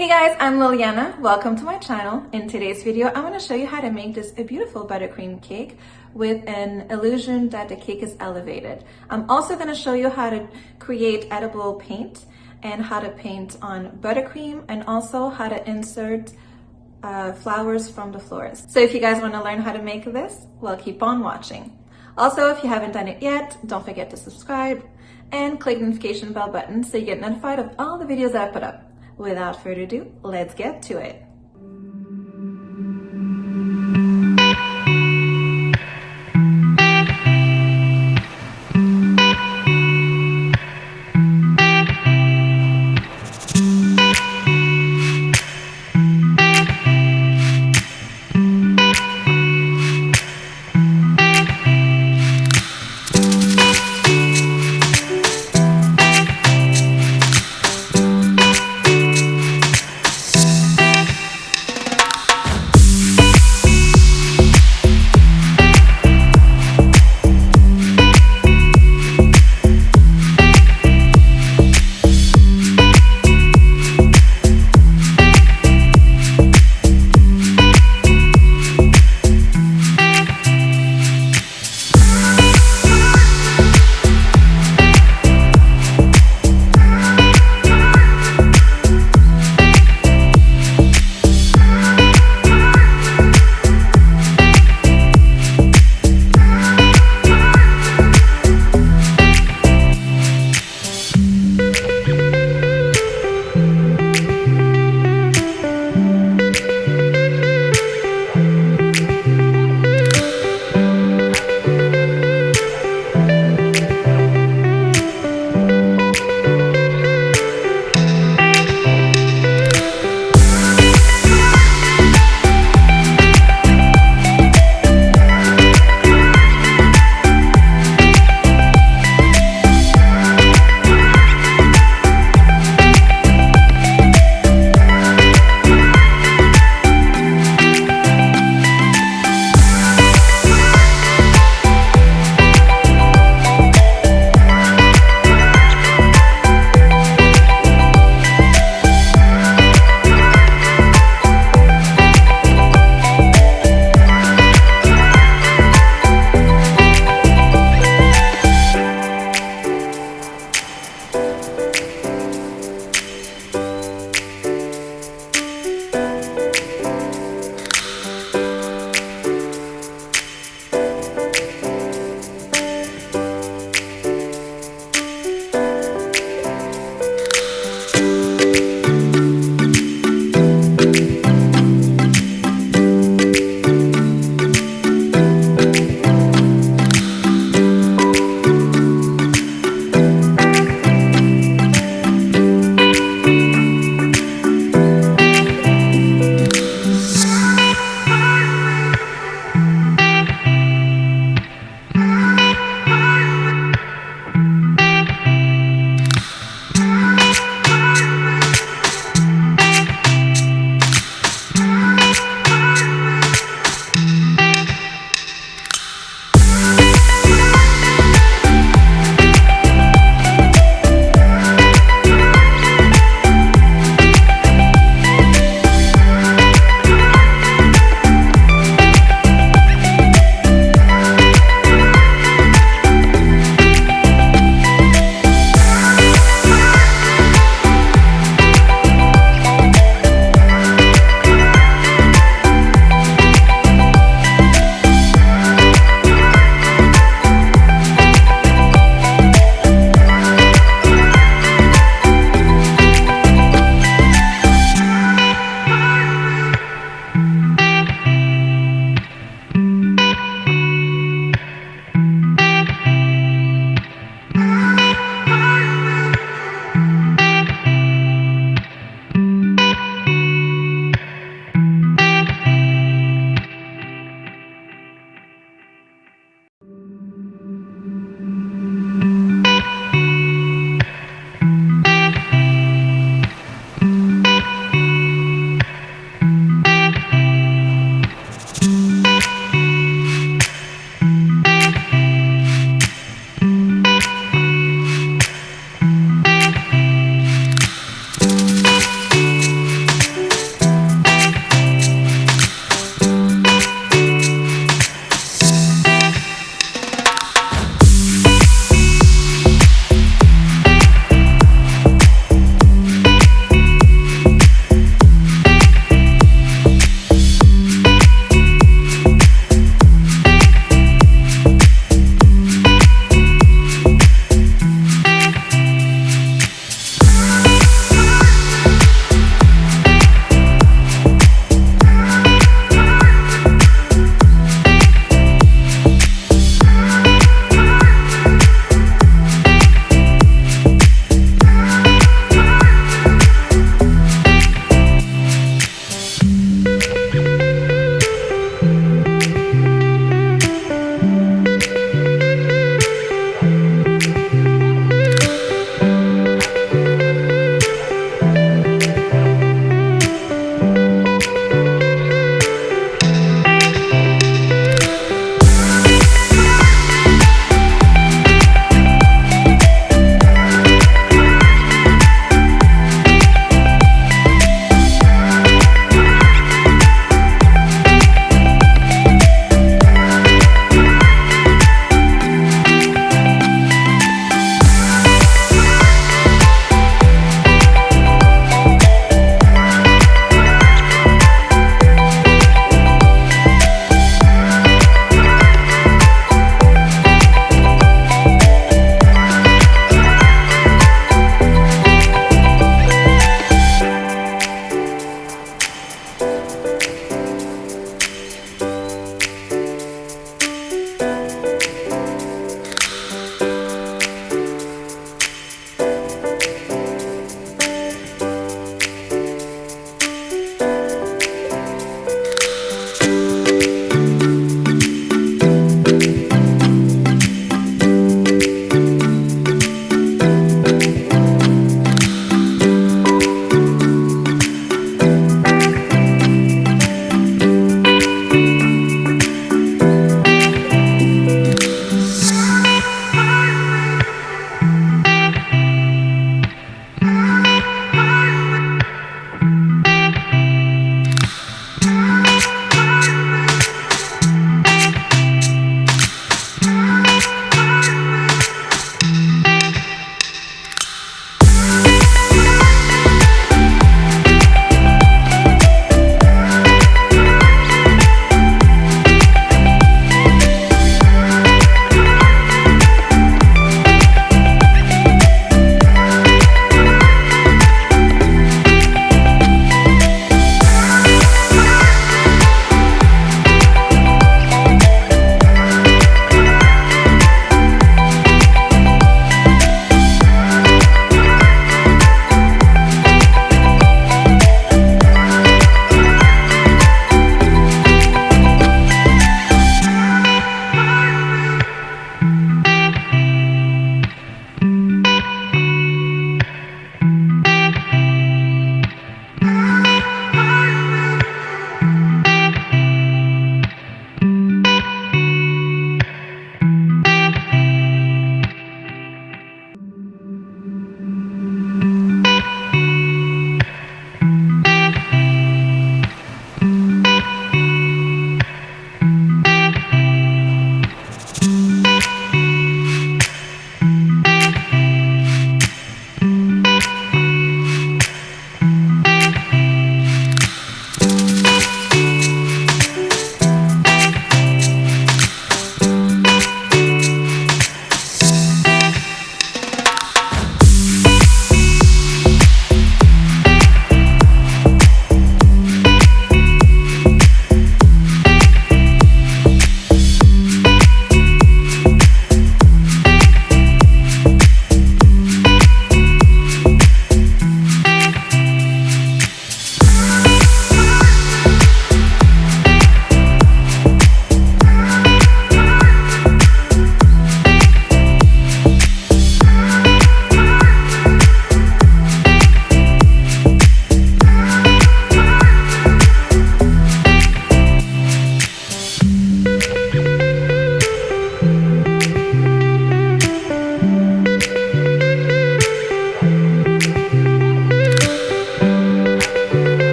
Hey guys, I'm Liliana. Welcome to my channel. In today's video, I'm going to show you how to make this a beautiful buttercream cake with an illusion that the cake is elevated. I'm also going to show you how to create edible paint and how to paint on buttercream and also how to insert flowers from the florist. So if you guys want to learn how to make this, well, keep on watching. Also, if you haven't done it yet, don't forget to subscribe and click the notification bell button so you get notified of all the videos that I put up. Without further ado, let's get to it.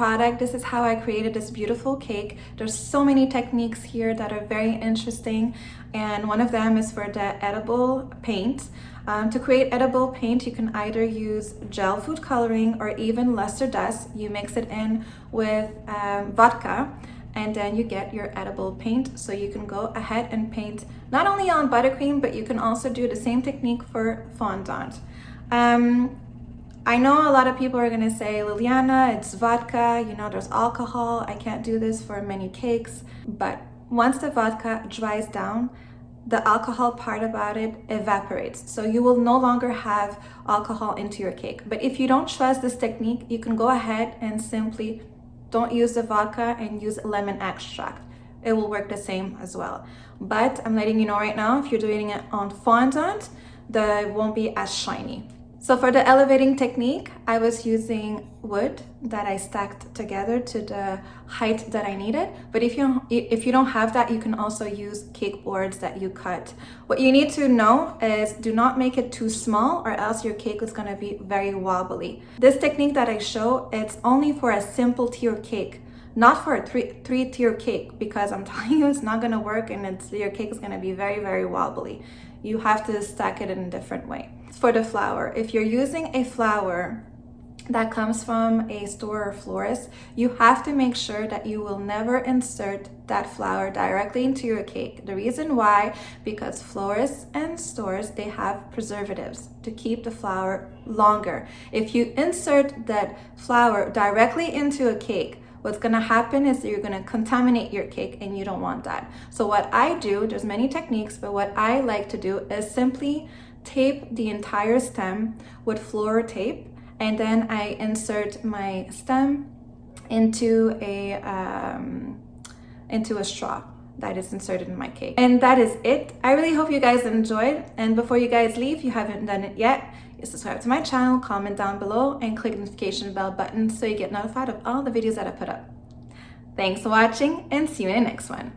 product. This is how I created this beautiful cake. There's so many techniques here that are very interesting, and one of them is for the edible paint. To create edible paint, you can either use gel food coloring or even luster dust. You mix it in with vodka, and then you get your edible paint. So you can go ahead and paint not only on buttercream, but you can also do the same technique for fondant. I know a lot of people are gonna say, Liliana, it's vodka, you know, there's alcohol. I can't do this for many cakes. But once the vodka dries down, the alcohol part about it evaporates. So you will no longer have alcohol into your cake. But if you don't trust this technique, you can go ahead and simply don't use the vodka and use lemon extract. It will work the same as well. But I'm letting you know right now, if you're doing it on fondant, it won't be as shiny. So for the elevating technique, I was using wood that I stacked together to the height that I needed. But if you don't have that, you can also use cake boards that you cut. What you need to know is do not make it too small, or else your cake is gonna be very wobbly. This technique that I show, it's only for a simple tier cake, not for a three-tier cake, because I'm telling you, it's not gonna work, and your cake is gonna be very, very wobbly. You have to stack it in a different way. For the flour, if you're using a flour that comes from a store or florist, you have to make sure that you will never insert that flour directly into your cake. The reason why, because florists and stores, they have preservatives to keep the flour longer. If you insert that flour directly into a cake, what's gonna happen is you're gonna contaminate your cake, and you don't want that. So what I do, there's many techniques, but what I like to do is simply tape the entire stem with flour tape, and then I insert my stem into a straw that is inserted in my cake. And that is it. I really hope you guys enjoyed. And before you guys leave, if you haven't done it yet, subscribe to my channel, comment down below, and click the notification bell button so you get notified of all the videos that I put up. Thanks for watching, and see you in the next one.